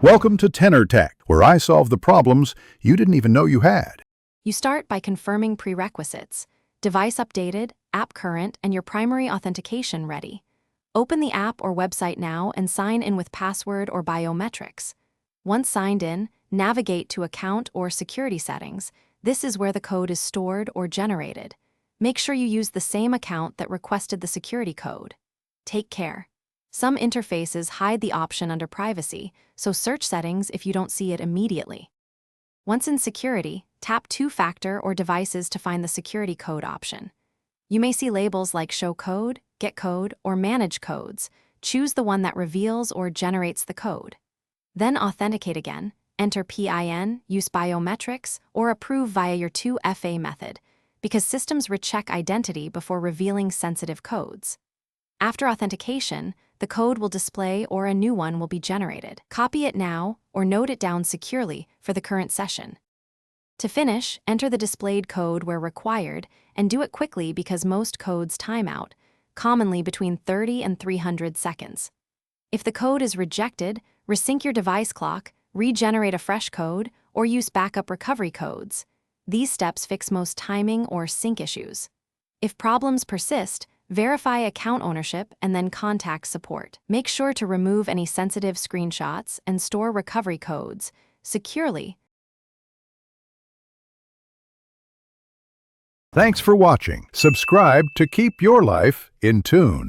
Welcome to Tenor Tech, where I solve the problems you didn't even know you had. You start by confirming prerequisites: device updated, app current, and your primary authentication ready. Open the app or website now and sign in with password or biometrics. Once signed in, navigate to Account or Security Settings. This is where the code is stored or generated. Make sure you use the same account that requested the security code. Take care. Some interfaces hide the option under Privacy, so search Settings if you don't see it immediately. Once in Security, tap Two-Factor or Devices to find the security code option. You may see labels like Show Code, Get Code, or Manage Codes. Choose the one that reveals or generates the code. Then authenticate again, enter PIN, use biometrics, or approve via your 2FA method, because systems recheck identity before revealing sensitive codes. After authentication, the code will display or a new one will be generated. Copy it now or note it down securely for the current session. To finish, enter the displayed code where required and do it quickly because most codes time out, commonly between 30 and 300 seconds. If the code is rejected, resync your device clock, regenerate a fresh code, or use backup recovery codes. These steps fix most timing or sync issues. If problems persist, verify account ownership and then contact support. Make sure to remove any sensitive screenshots and store recovery codes securely. Thanks for watching. Subscribe to keep your life in tune.